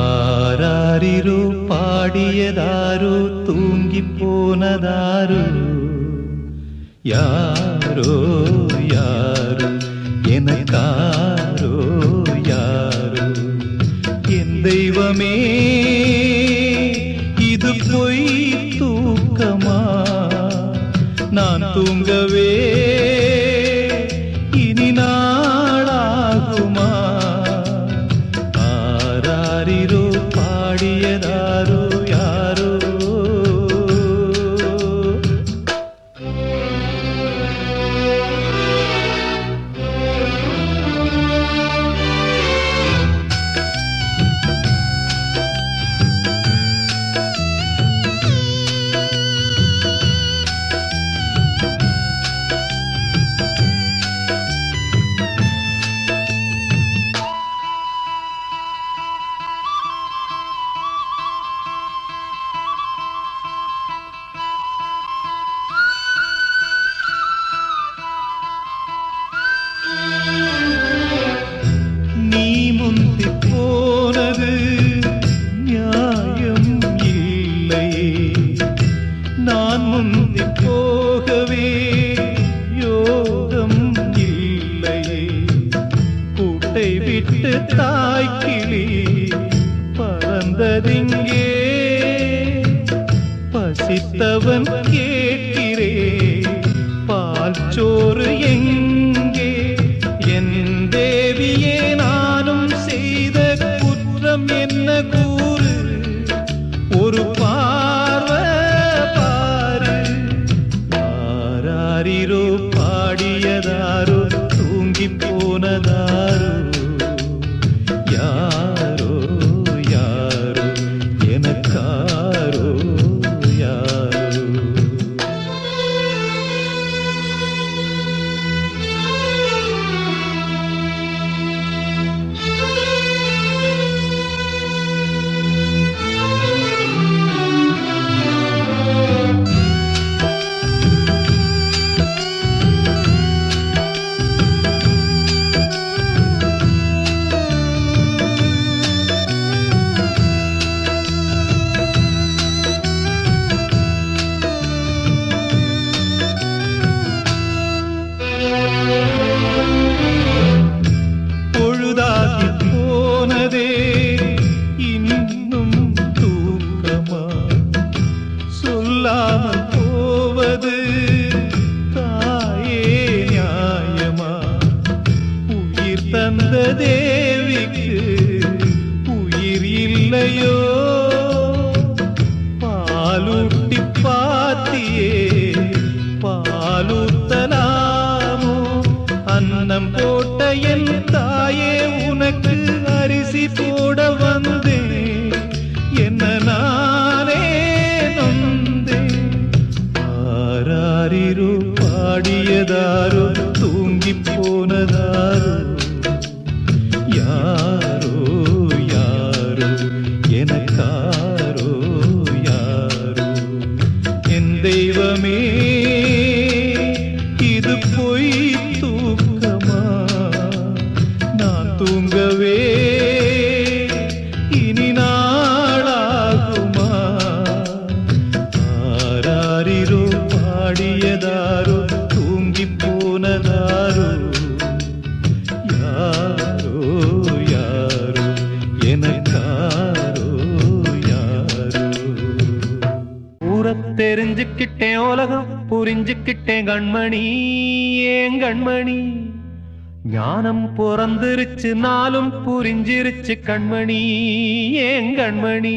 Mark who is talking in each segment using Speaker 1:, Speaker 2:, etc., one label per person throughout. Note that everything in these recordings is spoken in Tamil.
Speaker 1: ஆராரிரோ பாடியதாரோ தூங்கி போனதாரோ யாரோ யாரோ எனக்காரோ யாரோ என் தெய்வமே இது பொய் தூக்கமா நான் தூங்கவே இனி நாளாகுமா ஆராரிரோ பாடியதாரோ யாரோ போனது நியாயம் இல்லையே நான் முந்தி போகவே யோகம் இல்லையே கூட்டை விட்டு தாய்க்கிளி பறந்ததிங்கே பசித்தவன் கேட்கிறே பால் சோறு எங்கே என் தேவியே நானும் செய்த குற்றம் என்ன கூறு ஒரு பார்வை பாரு ஆராரிரோ பாடியதாரோ தூங்கி போனதாரோ யாரோ யாரோ எனக்காரோ யாரோ பொழுதாகி போனதே இன்னும் தூக்கமா சொல்லாமல் போவது தாயே நியாயமா உயிர் தந்த தேவிக்கு உயிர் இல்லையோ பாலூட்டி பாத்தியே பாலூத்தலாமோ அன்னம் போட்ட என் தாயே உனக்கு அரிசி போட வந்தேன் என்ன நானே நொந்தேன் ஆராரிரோ பாடியதாரோ தூங்கி போனதாரோ யாரோ யாரோ எனக்காரோ யாரோ என் தெய்வமே இது பொய் தூக்கமா நான் தூங்கவே இனி நாளாகுமா ஆராரிரோ பாடியதாரோ தூங்கி போனதாரோ யாரோ யாரோ எனக்காரோ யாரோ ஊரத் தெரிஞ்சுக்கிட்டேன் உலகம் புரிஞ்சுக்கிட்டேன் கண்மணி ஏன் கண்மணி ஞானம் பிறந்திருச்சு நாளும் புரிஞ்சிருச்சு கண்மணி ஏன் கண்மணி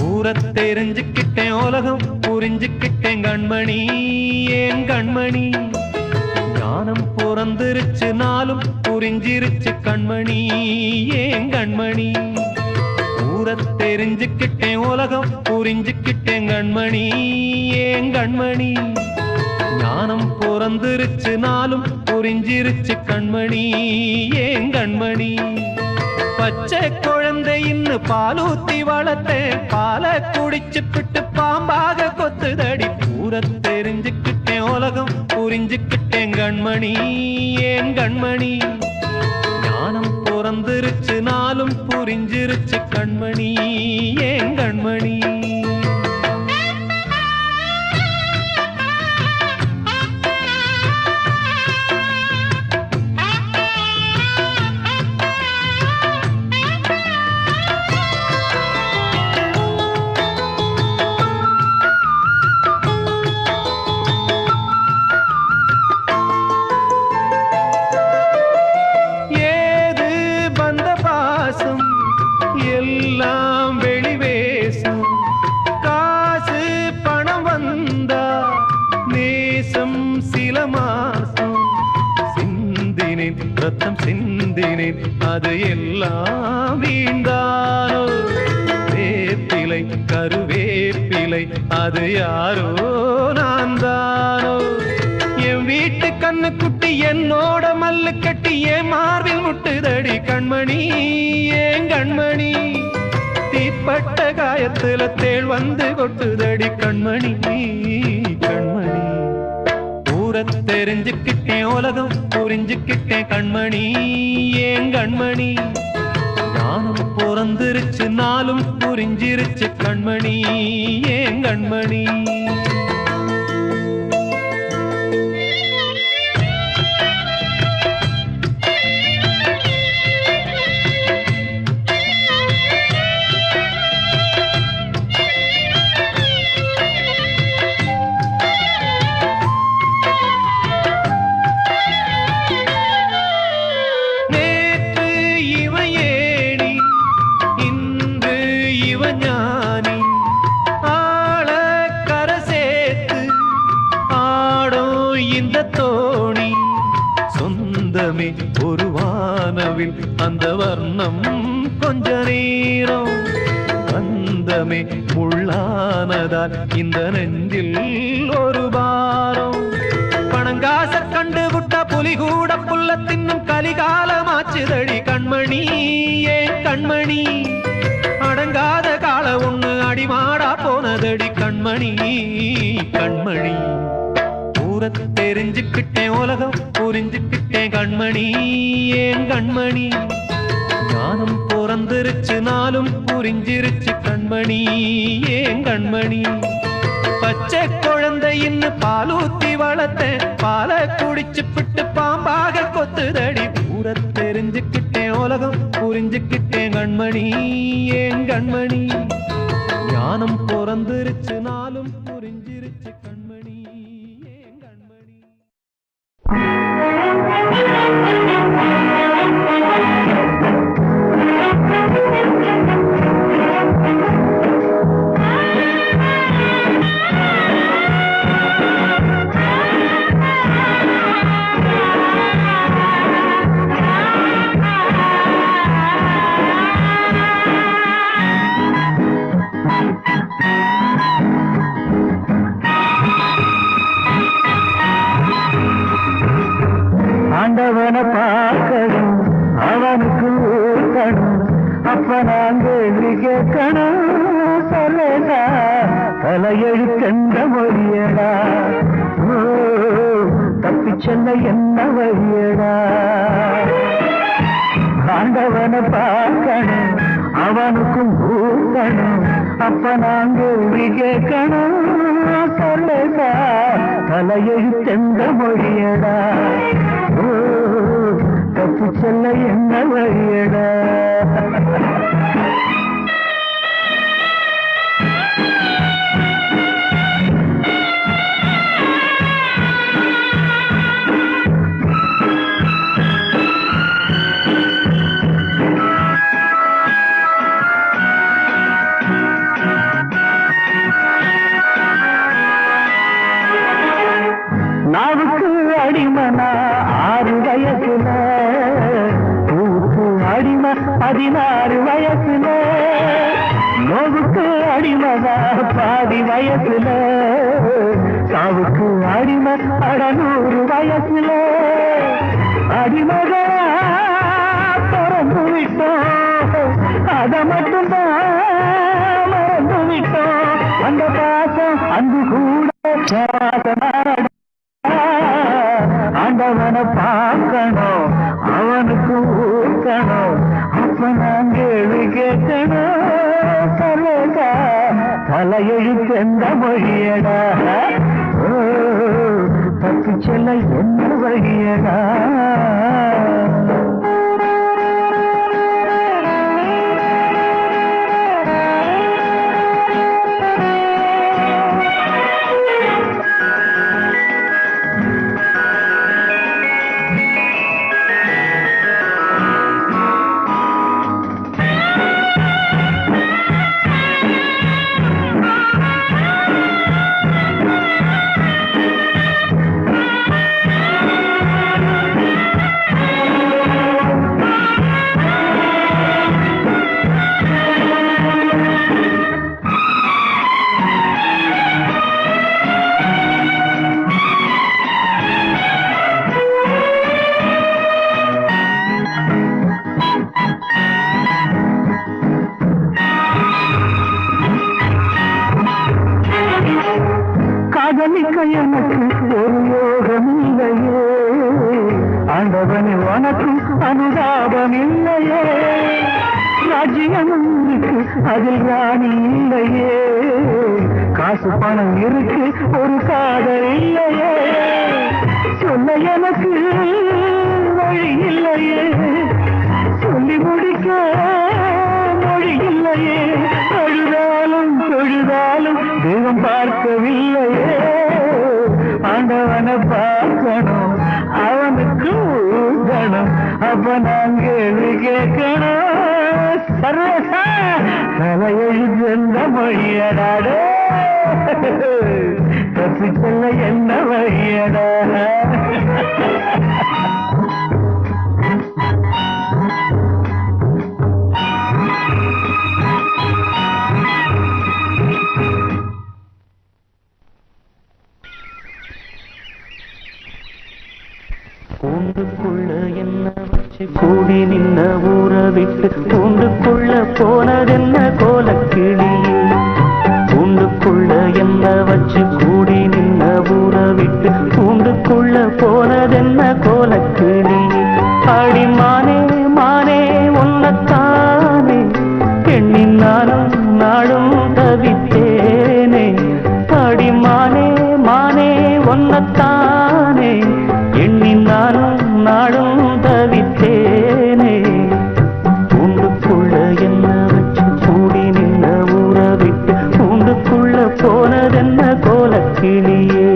Speaker 1: ஊரத் தெரிஞ்சுக்கிட்டேன் உலகம் புரிஞ்சுக்கிட்டேன் கண்மணி ஏன் கண்மணி ஞானம் பிறந்திருச்சு நாளும் புரிஞ்சிருச்சு கண்மணி ஏன் கண்மணி ஊரத் தெரிஞ்சுக்கிட்டேன் உலகம் புரிஞ்சுக்கிட்டேன் கண்மணி ஏன் கண்மணி ஞானம் பிறந்திருச்சு நாளும் புரிஞ்சிருச்சு கண்மணி ஏன் கண்மணி பச்சை குழந்தை இன்னும் பாலூத்தி வளர்த்தேன், பாலை குடிச்சுப்பிட்டு பாம்பாக கொத்துதடி. பூர தெரிஞ்சுக்கிட்டேன் உலகம் புரிஞ்சுக்கிட்டேன் கண்மணி, ஏன் கண்மணி. ஞானம் பிறந்திருச்சு நாளும் புரிஞ்சிருச்சு கண்மணி, ஏன் கண்மணி. எல்லாம் வெளிவேசம், காசு பணம் வந்தா நேசம் சில மாசம். சிந்தினேன் ரத்தம் சிந்தினேன் அது எல்லாம் வீண்டானோ. வேப்பிலை கருவேப்பிலை அது யாரோ நான் தானோ. என் வீட்டு கண்ணு குட்டி என்னோட மல்லு கட்டி என் மார்பில் முட்டுதடி கண்மணி, ஏன் கண்மணி. தீப்பட்ட காயத்துல தேள் வந்து கொட்டுதடி கண்மணி, கண்மணி. ஊர தெரிஞ்சுக்கிட்டேன் உலகம் புரிஞ்சுக்கிட்டேன் கண்மணி, ஏன் கண்மணி. ஞானம் பிறந்திருச்சு நாளும் புரிஞ்சிருச்சு கண்மணி, ஏன் கண்மணி. சொந்தமே ஒரு வானவில் அந்த வர்ணம் கொஞ்ச நேரம், பந்தமே முள்ளானதால் இந்த நெஞ்சில் ஒரு பாரம். பணங்காச கண்டு விட்ட புலி கூட புல்ல தின்னும் கலிகாலமாச்சுதடி கண்மணி, ஏன் கண்மணி. அடங்காத கால ஒண்ணு அடிமாடா போனதடி கண்மணி, கண்மணி. தெரிஞ்சுக்கிட்டேன் உலகம் புரிஞ்சுக்கிட்டேன் கண்மணி, ஏன் கண்மணி. ஞானம் பிறந்திருச்சு நாளும் புரிஞ்சிருச்சு கண்மணி, ஏன் கண்மணி. பச்சை குழந்தை இன்னும் பாலூத்தி வளர்த்தேன், பாலை குடிச்சுப்பிட்டு பாம்பாக கொத்துதடி. பூர தெரிஞ்சுக்கிட்டேன் உலகம் புரிஞ்சுக்கிட்டேன் கண்மணி, ஏன் கண்மணி. ஞானம் பிறந்திருச்சு நாளும் புரிஞ்சிருச்சு கண்மணி, ஏன் கண்மணி.
Speaker 2: ஆண்டவனை பார்க்கணும் அவனுக்கு ஊக்கணும், அப்ப நாங்கள் கேட்கணும் சொல்லடா தலையெழுக்கென்ற மொழியடா. தப்பி செல்ல என்ன வழியடா. ஆண்டவனை பார்க்கணும் அவனுக்கும் ஊக்கணும், அப்ப நாங்கள் கேட்கணும் சொல்லடா தலையெழுக்கென்ற மொழியடா. தப்பு சொல்ல என்ன வழியடா. நாவுக்கு அடிமனா 6 வயசுல, பூக்கு அடிமை 16 வயசுல, நோவுக்கு அடிமதா பாதி வயசுல, சாவுக்கு அடிமை 100 வயசுல. அடிமகா பிறந்து விட்டோம் அத மட்டும்தான் மறந்து விட்டோம். அந்த பாசம் அங்கு கூட ஆண்டவனை பார்க்கணும், அவனுக்கு ஊக்கணும், அப்ப நான் கேள்வி கேட்கணும். சர்வேசா தலையெழுத்து எந்த மொழியடா, தப்பு செல்ல என்ன வழியடா. எனக்கு ஒரு யோகம் இல்லையே, ஆண்டவனே உனக்கு அனுதாபம் இல்லையே, ராஜ்யம் இருக்கு அதில் ராணி இல்லையே, காசு பணம் இருக்கு ஒரு காதல் இல்லையே, சொல்ல எனக்கு வழி இல்லையே, சொல்லி முடிக்க மொழி இல்லையே, அழுதாலும் தொழுதாலும் தெய்வம் பார்க்கவில்லையே, ஆண்டவனை பார்க்கணும், அவனுக்கு ஊக்கணும், அப்ப நான் கேள்வி கேட்கணும். சர்வசா தலையெழுந்த மொழியடாடே, தப்பி சொல்ல என்ன வழியடா.
Speaker 3: கூண்டுக்குள்ள என்ன வச்சு கூடி நின்ன ஊற விட்டு கூண்டுக்குள்ள போனதென்ன கோலக்கிளி, கூண்டுக்குள்ள என்ன வச்சு கூடி நின்ன ஊற விட்டு கூண்டுக்குள்ள போனதென்ன கோலக்கிளி, அடி மானே மானே ஒன்னத்தானே எண்ணி நானும் நாடும் தவித்தேனே, அடி மானே மானே ஒன்னத்தானே எண்ணி நானும் நாடும் தவித்தேனே, கூண்டுக்குள்ள என்ன வச்சு கூடி நின்ன ஊற விட்டு கூண்டுக்குள்ள போனதென்ன கோலக்கிளியே.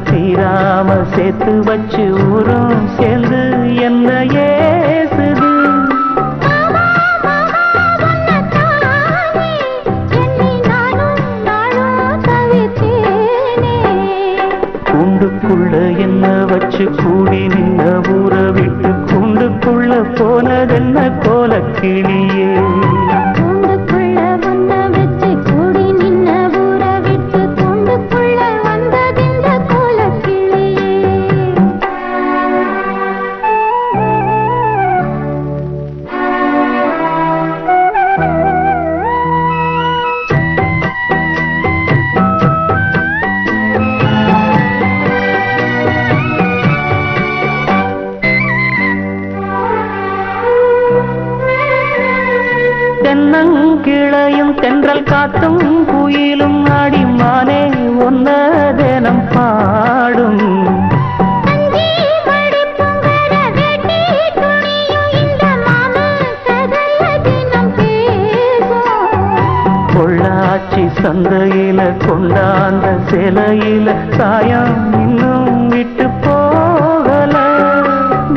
Speaker 3: தீராம சேர்த்து வச்சு ஊரும் சேர்ந்து என்ன ஏசுது, கூண்டுக்குள்ள என்ன வச்சு கூடி நின்ன ஊற விட்டு கூண்டுக்குள்ள போனதென்ன கோலக்கிளியே. தென்றல் காத்தும் குயிலும் அடிமானே ஒன்ன தினம் பாடும் பொள்ளாச்சி சந்தையில கொண்டாந்த சிலையில சாயம் இன்னும் விட்டு போகல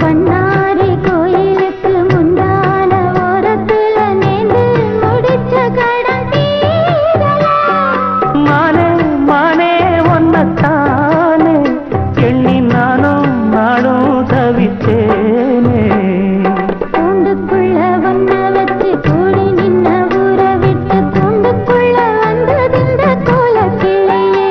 Speaker 4: பண்ணாரி கோயிலுக்கு முந்தான ஓரத்துல நேர்ந்து முடிச்ச கடன் தீரல
Speaker 3: மானே மானே ஒன்னத்தானே எண்ணி நானும் நாடும் தவிச்சேனே
Speaker 4: கூண்டுக்குள்ள ஒன்ன வச்சு கூடி நின்ன ஊரை விட்டு கூண்டுக்குள்ள வந்ததிந்த கோலக்கிளியே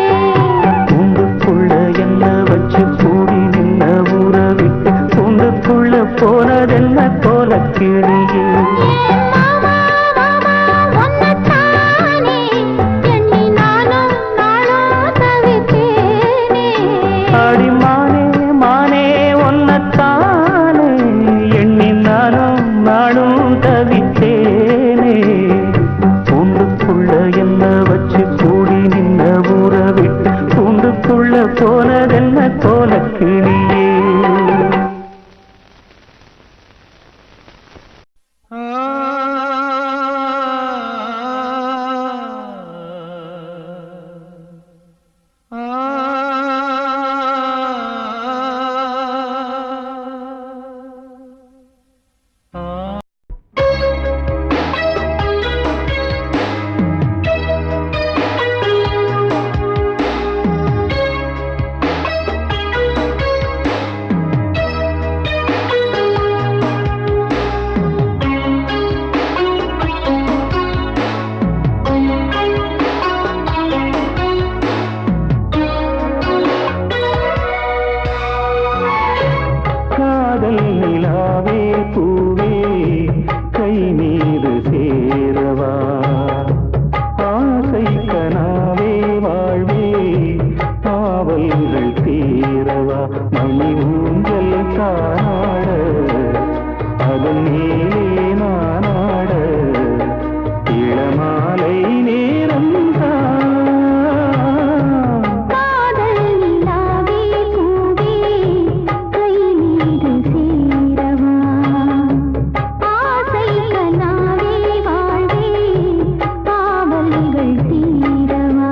Speaker 3: கூண்டுக்குள்ள என்ன வச்சு கூடி நின்ன ஊரை விட்டு கூண்டுக்குள்ள போனதென்ன கோலக்கிளியே
Speaker 4: மாமா மாமா ஒன்னத்தானே எண்ணி நானும் நாளும் தவித்தேனே
Speaker 3: ஆடி மானே மானே ஒன்னத்தானே எண்ணி நானும் நாடும் தவித்தேனே கூண்டுக்குள்ள என்ன வச்சு கூடி நின்ன ஊரை விட்டு கூண்டுக்குள்ள போனதென்ன கோலக்கிளியே காதல் நிலாவே பூவே கை மீது சேரவா ஆசை கனாவே வாழ்வே ஆவல்கள் தீரவா மணி ஊஞ்சல் காணாட அதன் மேலே நானாட இளமாலை நேரம்
Speaker 4: காதல் நிலாவே பூவே கை மீது சேரவா ஆசை கனாவே வாழ்வே காவல்கள் தீரவா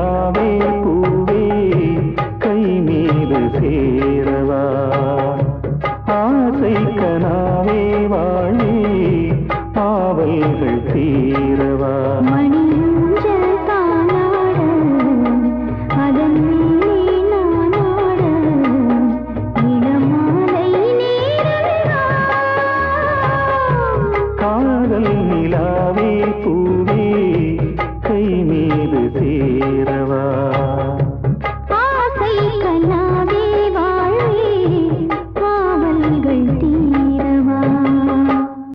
Speaker 3: நிலாவே பூவே கை மீது சேரவா ஆசை கனாவே வாழி ஆவல்கள் தீரவா
Speaker 4: மணியூஞ்சல் தானாட அதன் மேலே நானாட இளமாலை நேரம்தான்
Speaker 3: காதல் நிலாவே பூவே கை மீது சேரவா
Speaker 4: ஆசை கண்ணா